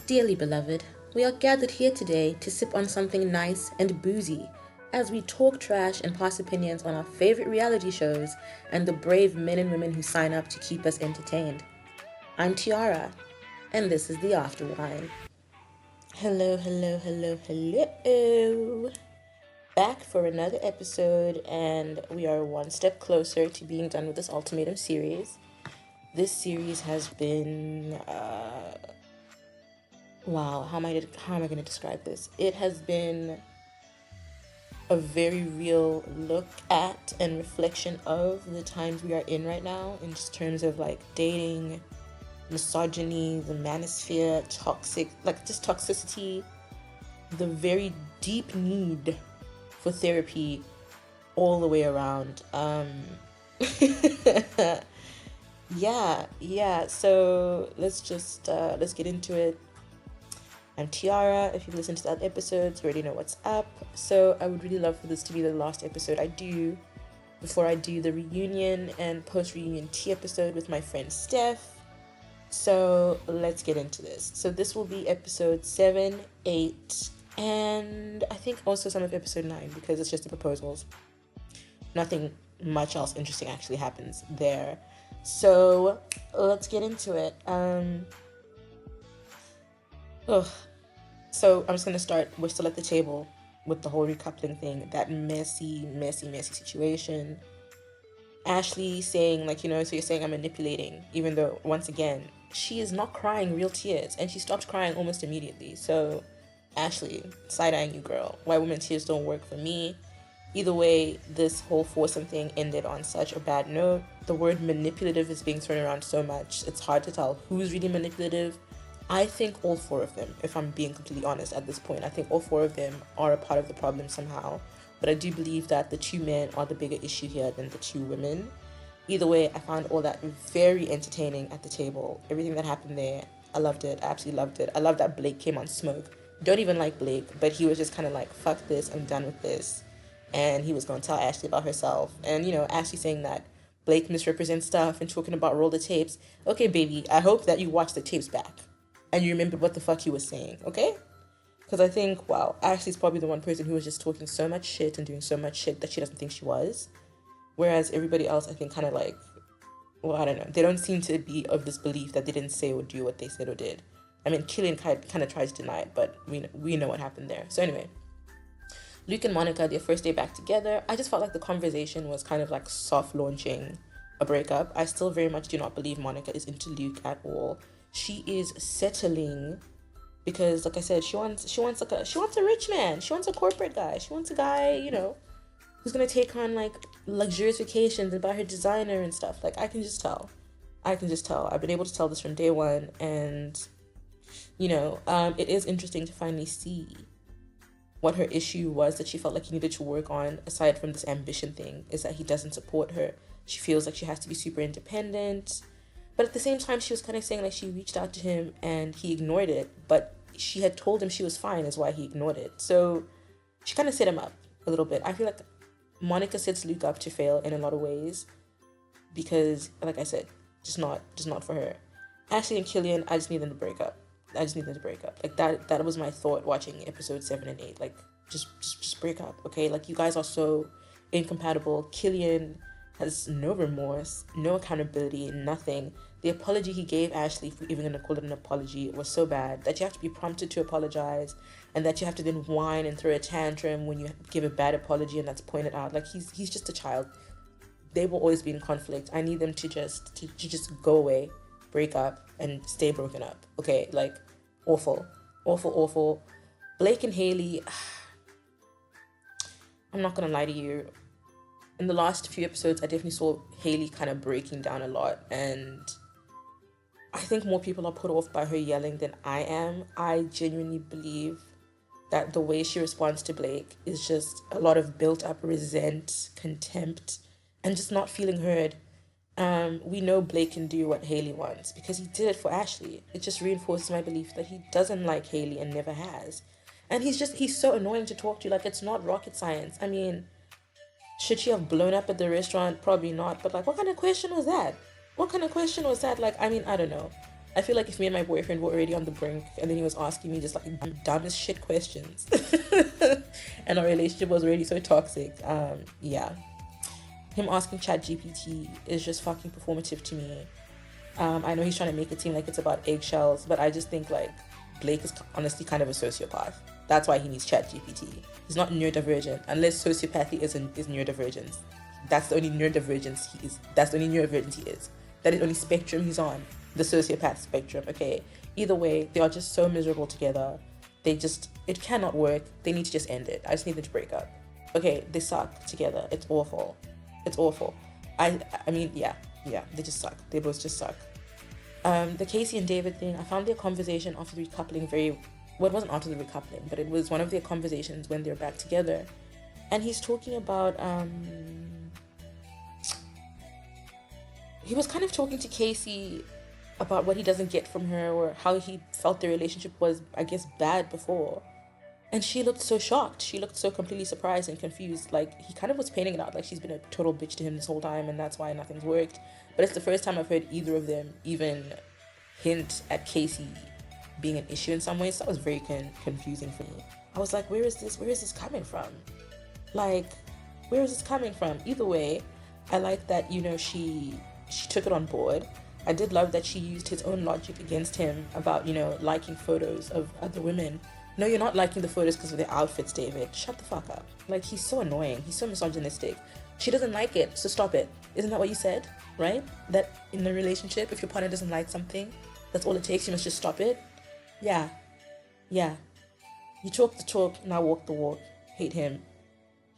Dearly beloved, we are gathered here today to sip on something nice and boozy as we talk trash and pass opinions on our favorite reality shows and the brave men and women who sign up to keep us entertained. I'm Tiara, and this is the After Wine. Hello, hello, hello, hello. Back for another episode, and we are one step closer to being done with this Ultimatum series. This series has been wow, how am I going to describe this? It has been a very real look at and reflection of the times we are in right now in just terms of like dating, misogyny, the manosphere, just toxicity, the very deep need for therapy all the way around. Yeah. So let's get into it. I'm Tiara. If you've listened to that episode, you already know what's up. So I would really love for this to be the last episode I do before I do the reunion and post-reunion tea episode with my friend Steph. So let's get into this. So this will be episode 7, 8, and I think also some of episode 9 because it's just the proposals. Nothing much else interesting actually happens there. So let's get into it. So I'm just gonna start. We're still at the table with the whole recoupling thing. That messy situation. Ashley saying so you're saying I'm manipulating, even though once again she is not crying real tears, and she stopped crying almost immediately. So Ashley, side-eyeing you, girl. White women tears don't work for me. Either way, this whole foursome thing ended on such a bad note. The word manipulative is being thrown around so much. It's hard to tell who's really manipulative. I think all 4 of them, if I'm being completely honest at this point. I think all 4 of them are a part of the problem somehow. But I do believe that the 2 men are the bigger issue here than the 2 women. Either way, I found all that very entertaining at the table. Everything that happened there, I loved it. I absolutely loved it. I love that Blake came on smoke. Don't even like Blake, but he was just kind of like, fuck this, I'm done with this. And he was going to tell Ashley about herself. And, Ashley saying that Blake misrepresents stuff and talking about roll the tapes. Okay, baby, I hope that you watch the tapes back and you remembered what the fuck he was saying, okay? Because I think, wow, Ashley's probably the one person who was just talking so much shit and doing so much shit that she doesn't think she was. Whereas everybody else, I think, kind of like, well, I don't know. They don't seem to be of this belief that they didn't say or do what they said or did. I mean, Killian kind of tries to deny it, but we know what happened there. So anyway, Luke and Monica, their first day back together, I just felt like the conversation was kind of like soft launching a breakup. I still very much do not believe Monica is into Luke at all. She is settling because, like I said, she wants a rich man. She wants a corporate guy. She wants a guy, who's gonna take her on like luxurious vacations and buy her designer and stuff. Like I can just tell. I've been able to tell this from day one, and it is interesting to finally see what her issue was that she felt like he needed to work on, aside from this ambition thing, is that he doesn't support her. She feels like she has to be super independent. But at the same time, she was kind of saying like she reached out to him and he ignored it. But she had told him she was fine is why he ignored it. So she kind of set him up a little bit. I feel like Monica sets Luke up to fail in a lot of ways because, like I said, just not for her. Ashley and Killian, I just need them to break up. Like that was my thought watching episode 7 and 8. Like just break up, okay? Like you guys are so incompatible. Killian has no remorse, no accountability, nothing. The apology he gave Ashley, for even going to call it an apology, was so bad that you have to be prompted to apologize, and that you have to then whine and throw a tantrum when you give a bad apology and that's pointed out. Like he's just a child. They will always be in conflict. I need them to just go away, break up, and stay broken up. Okay, like awful. Blake and Haley, I'm not gonna lie to you. In the last few episodes, I definitely saw Haley kind of breaking down a lot, and I think more people are put off by her yelling than I am. I genuinely believe that the way she responds to Blake is just a lot of built up contempt, and just not feeling heard. We know Blake can do what Haley wants because he did it for Ashley. It just reinforces my belief that he doesn't like Haley and never has. And he's so annoying to talk to. Like, it's not rocket science. I mean, should she have blown up at the restaurant? Probably not. But like, what kind of question was that? Like, I mean, I don't know. I feel like if me and my boyfriend were already on the brink and then he was asking me just like dumb as shit questions and our relationship was already so toxic, yeah. Him asking ChatGPT is just fucking performative to me. I know he's trying to make it seem like it's about eggshells, but I just think like Blake is honestly kind of a sociopath. That's why he needs ChatGPT. He's not neurodivergent, unless sociopathy is neurodivergence. That's the only neurodivergence he is. That's the only neurodivergence he is. That is the only spectrum he's on. The sociopath spectrum, okay? Either way, they are just so miserable together. It cannot work. They need to just end it. I just need them to break up. Okay, they suck together. It's awful. It's awful. I mean, yeah, they just suck. They both just suck. The Casey and David thing, I found their conversation after the recoupling well, it wasn't after the recoupling, but it was one of their conversations when they're back together. And he's talking about, he was kind of talking to Casey about what he doesn't get from her or how he felt their relationship was, I guess, bad before. And she looked so shocked. She looked so completely surprised and confused. Like, he kind of was painting it out like she's been a total bitch to him this whole time and that's why nothing's worked. But it's the first time I've heard either of them even hint at Casey being an issue in some ways. So that was very confusing for me. I was like, where is this coming from? Like, where is this coming from? Either way, I like that, she took it on board. I did love that she used his own logic against him about, liking photos of other women. No, you're not liking the photos because of their outfits, David. Shut the fuck up. Like, he's so annoying. He's so misogynistic. She doesn't like it, so stop it. Isn't that what you said, right? That in a relationship, if your partner doesn't like something, that's all it takes. You must just stop it. Yeah. You talk the talk, now walk the walk. Hate him.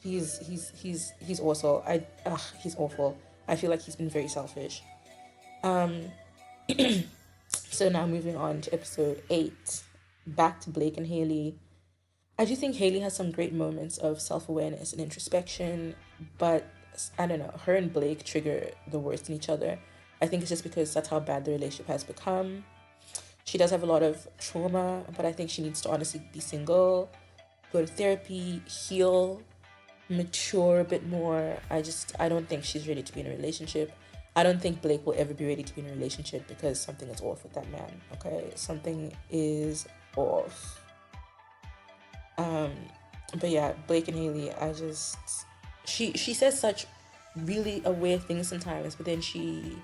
He's awful. He's awful. I feel like he's been very selfish. So now moving on to episode 8, back to Blake and Haley. I do think Haley has some great moments of self-awareness and introspection, but I don't know, her and Blake trigger the worst in each other. I think it's just because that's how bad the relationship has become. She does have a lot of trauma, but I think she needs to honestly be single, go to therapy, heal, mature a bit more. I don't think she's ready to be in a relationship. I don't think Blake will ever be ready to be in a relationship because something is off with that man, okay? Something is off. But yeah, Blake and Haley, she says such really aware things sometimes, but then she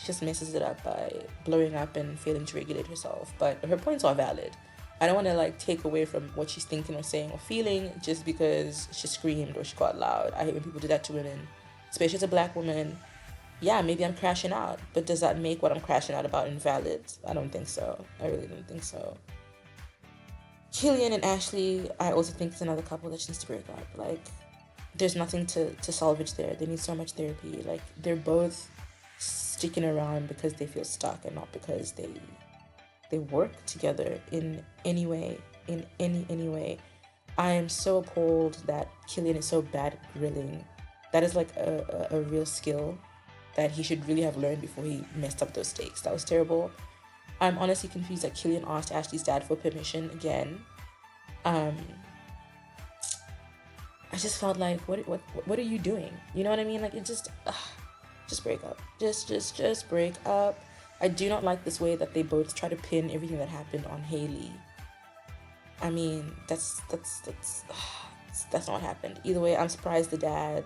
just messes it up by blowing up and failing to regulate herself. But her points are valid. I don't want to take away from what she's thinking or saying or feeling just because she screamed or she got loud. I hate when people do that to women, especially as a black woman. Yeah, maybe I'm crashing out, but does that make what I'm crashing out about invalid? I don't think so. I really don't think so. Killian and Ashley, I also think is another couple that just needs to break up. There's nothing to salvage there. They need so much therapy. They're both sticking around because they feel stuck and not because they work together in any way, in any way. I am so appalled that Killian is so bad at grilling. That is a real skill that he should really have learned before he messed up those steaks. That was terrible. I'm honestly confused that Killian asked Ashley's dad for permission again. I just felt like, what are you doing? You know what I mean? Just break up. Just break up. I do not like this way that they both try to pin everything that happened on Haley. I mean, that's not what happened. Either way, I'm surprised the dad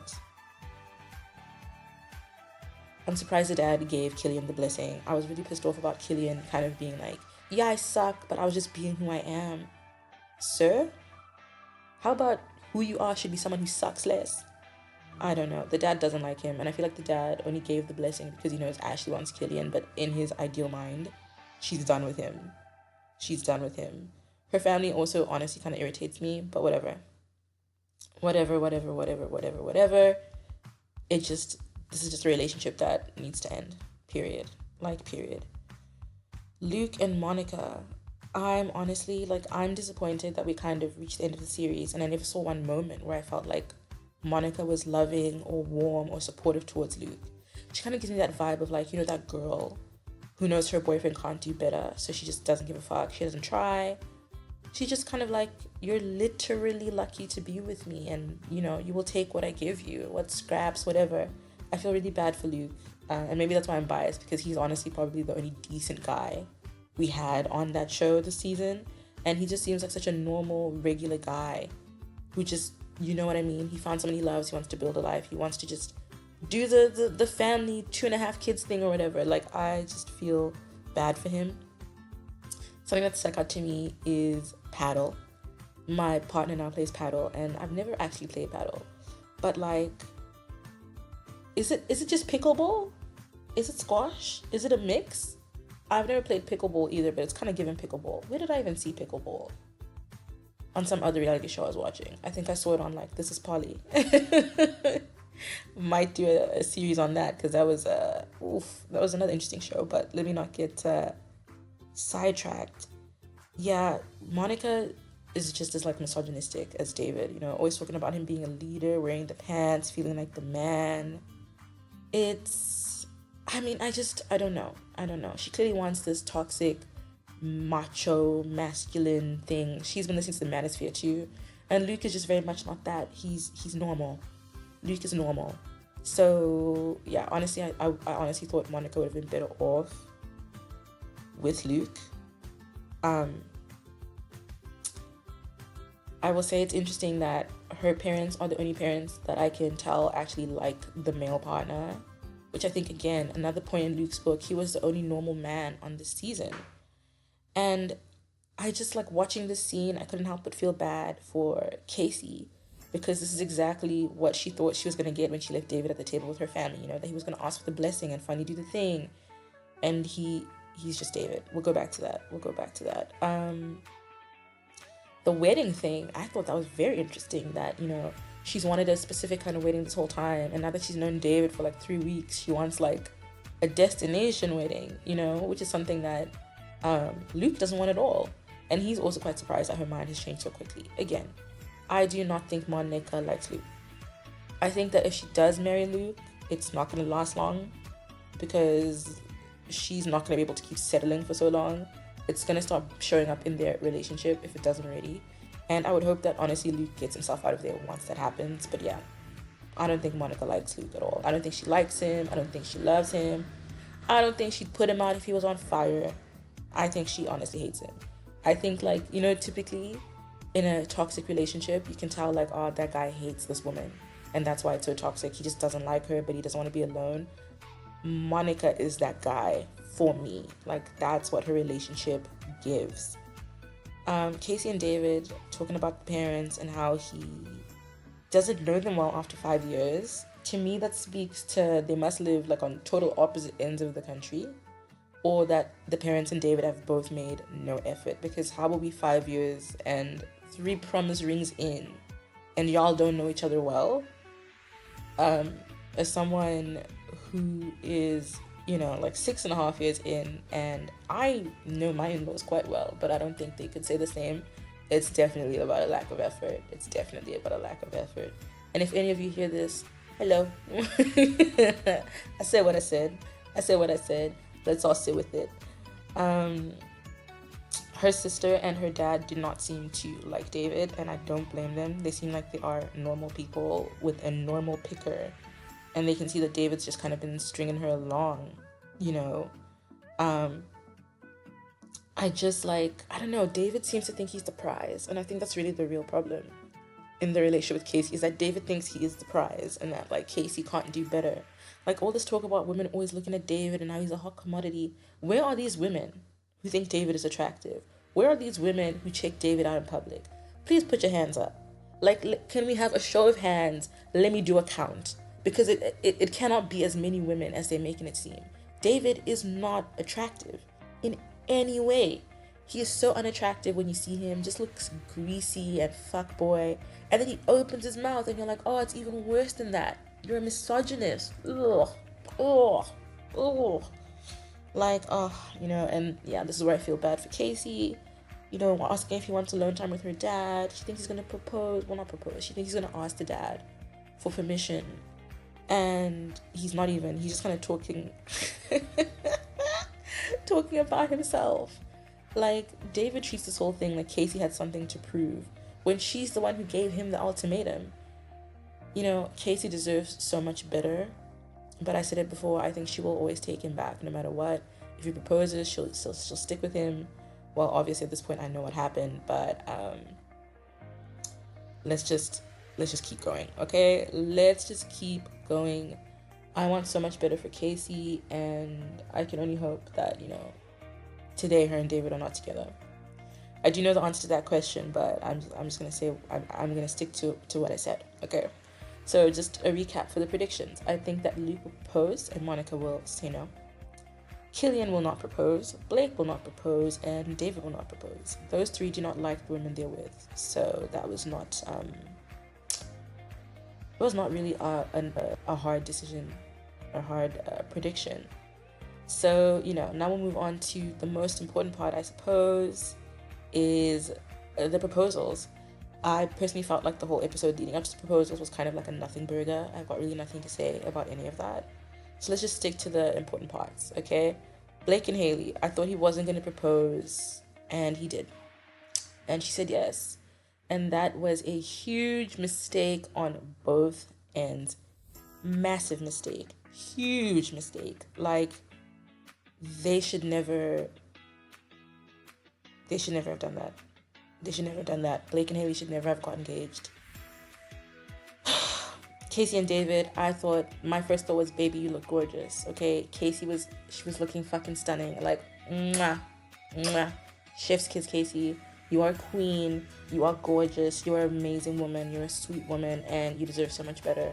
gave Killian the blessing. I was really pissed off about Killian kind of being like, yeah, I suck, but I was just being who I am. Sir? How about who you are should be someone who sucks less? I don't know. The dad doesn't like him, and I feel like the dad only gave the blessing because he knows Ashley wants Killian, but in his ideal mind, she's done with him. Her family also honestly kind of irritates me, but whatever. This is just a relationship that needs to end. Period. Luke and Monica. I'm honestly, I'm disappointed that we kind of reached the end of the series and I never saw one moment where I felt like Monica was loving or warm or supportive towards Luke. She kind of gives me that vibe of that girl who knows her boyfriend can't do better, so she just doesn't give a fuck. She doesn't try. She's just kind of you're literally lucky to be with me and, you will take what I give you, what scraps, whatever. I feel really bad for Luke, and maybe that's why I'm biased because he's honestly probably the only decent guy we had on that show this season. And he just seems like such a normal, regular guy who just, you know what I mean? He found someone he loves. He wants to build a life. He wants to just do the family 2.5 kids thing or whatever. Like, I just feel bad for him. Something that stuck out to me is paddle. My partner now plays paddle, and I've never actually played paddle. But like, is it just pickleball? Is it squash? Is it a mix? I've never played pickleball either, but it's kind of given pickleball. Where did I even see pickleball? On some other reality show I was watching. I think I saw it on like This Is Polly. Might do a series on that, because that was that was another interesting show. But let me not get sidetracked. Yeah, Monica is just as like misogynistic as David. You know, always talking about him being a leader, wearing the pants, feeling like the man. I don't know. She clearly wants this toxic, macho, masculine thing. She's been listening to the Manosphere too. And Luke is just very much not that. He's normal. Luke is normal. So, yeah, honestly, I honestly thought Monica would have been better off with Luke. I will say it's interesting that her parents are the only parents that I can tell actually like the male partner. Which I think, again, another point in Luke's book, he was the only normal man on this season. And I just, like, watching this scene, I couldn't help but feel bad for Casey, because this is exactly what she thought she was going to get when she left David at the table with her family, you know, that he was going to ask for the blessing and finally do the thing. And he's just David. We'll go back to that. The wedding thing, I thought that was very interesting, that, you know, she's wanted a specific kind of wedding this whole time, and now that she's known David for like 3 weeks, she wants like a destination wedding, you know, which is something that Luke doesn't want at all. And he's also quite surprised that her mind has changed so quickly. Again, I do not think Monica likes Luke. I think that if she does marry Luke, it's not going to last long, because she's not going to be able to keep settling for so long. It's going to start showing up in their relationship if it doesn't already. And I would hope that, honestly, Luke gets himself out of there once that happens. But yeah, I don't think Monica likes Luke at all. I don't think she likes him. I don't think she loves him. I don't think she'd put him out if he was on fire. I think she honestly hates him. I think, like, you know, typically in a toxic relationship, you can tell, like, oh, that guy hates this woman. And that's why it's so toxic. He just doesn't like her, but he doesn't want to be alone. Monica is that guy for me. Like, that's what her relationship gives. Casey and David talking about the parents and how he doesn't know them well after 5 years. To me, that speaks to they must live like on total opposite ends of the country, or that the parents and David have both made no effort. Because how will be 5 years and 3 promise rings in and y'all don't know each other well? As someone who is, you know, like 6.5 years in, and I know my in-laws quite well, but I don't think they could say the same. It's definitely about a lack of effort. And if any of you hear this, hello. I said what I said. Let's all sit with it. Her sister and her dad do not seem to like David, and I don't blame them. They seem like they are normal people with a normal picker. And they can see that David's just kind of been stringing her along, you know. I don't know, David seems to think he's the prize. And I think that's really the real problem in the relationship with Casey, is that David thinks he is the prize and that, like, Casey can't do better. Like, all this talk about women always looking at David and how he's a hot commodity. Where are these women who think David is attractive? Where are these women who check David out in public? Please put your hands up. Like, can we have a show of hands? Let me do a count. Because it cannot be as many women as they're making it seem. David is not attractive in any way. He is so unattractive when you see him. Just looks greasy and fuckboy. And then he opens his mouth and you're like, oh, it's even worse than that. You're a misogynist. Ugh. Like, you know, and yeah, this is where I feel bad for Casey. You know, asking if he wants alone time with her dad. She thinks he's going to propose. Well, not propose. She thinks he's going to ask the dad for permission. And he's just kind of talking about himself. Like, David treats this whole thing like Casey had something to prove, when she's the one who gave him the ultimatum. You know, Casey deserves so much better, but I said it before, I think she will always take him back no matter what. If he proposes, she'll stick with him. Well, obviously at this point I know what happened, but let's just keep going, okay? Let's just keep going. I want so much better for Casey, and I can only hope that, today her and David are not together. I do know the answer to that question, but I'm just gonna say I'm gonna stick to what I said. Okay. So just a recap for the predictions. I think that Luke will propose and Monica will say no. Killian will not propose, Blake will not propose, and David will not propose. Those three do not like the women they're with, so that was not really a hard decision, a hard prediction. So now we'll move on to the most important part, I suppose, is the proposals. I personally felt like the whole episode leading up to the proposals was kind of like a nothing burger. I've got really nothing to say about any of that. So let's just stick to the important parts, okay? Blake and Haley, I thought he wasn't going to propose, and he did. And she said yes. And that was a huge mistake on both ends. Massive mistake. Huge mistake. Like, they should never have done that. They should never have done that. Blake and Haley should never have got engaged. Casey and David, I thought, my first thought was, baby, you look gorgeous, okay? She was looking fucking stunning. Like, mwah, mwah. Chef's kiss, Casey. You are queen. You are gorgeous. You are an amazing woman. You're a sweet woman, and you deserve so much better.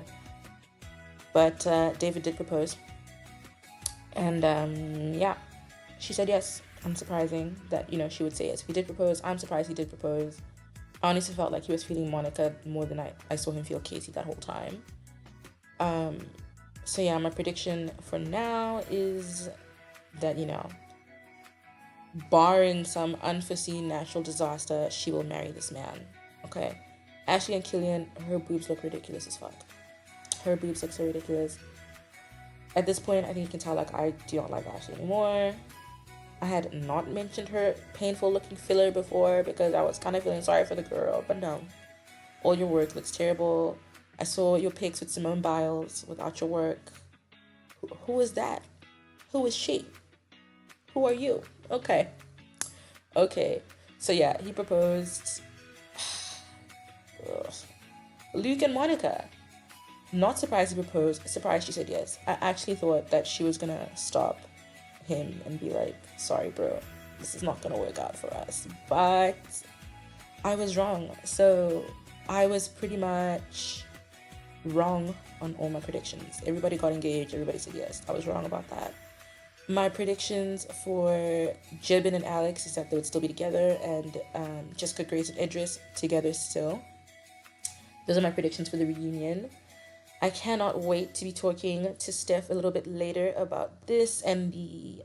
But David did propose. And, yeah, she said yes. Unsurprising that, she would say yes. If he did propose, I'm surprised he did propose. I honestly felt like he was feeling Monica more than I saw him feel Casey that whole time. So yeah, my prediction for now is that, barring some unforeseen natural disaster, she will marry this man. Okay? Ashley and Killian, her boobs look ridiculous as fuck. Her boobs look so ridiculous. At this point, I think you can tell, like, I do not like Ashley anymore. I had not mentioned her painful looking filler before because I was kind of feeling sorry for the girl, but no. All your work looks terrible. I saw your pics with Simone Biles without your work. Who is that? Who is she? Who are you? Okay. So yeah, he proposed. Luke and Monica. Not surprised he proposed. Surprised she said yes. I actually thought that she was gonna stop him and be like, sorry bro, this is not gonna work out for us. But I was wrong. So I was pretty much wrong on all my predictions. Everybody got engaged, everybody said yes. I was wrong about that. My predictions for Jibin and Alex is that they would still be together, and Jessica, Grace, and Idris together still. Those are my predictions for the reunion. I cannot wait to be talking to Steph a little bit later about this and the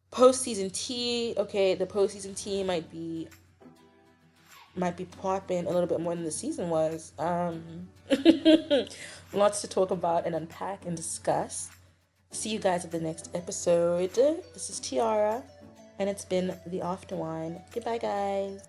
post-season tea. Okay, the post-season tea might be popping a little bit more than the season was. Lots to talk about and unpack and discuss. See you guys at the next episode. This is Tiara, and it's been the After Wine. Goodbye, guys.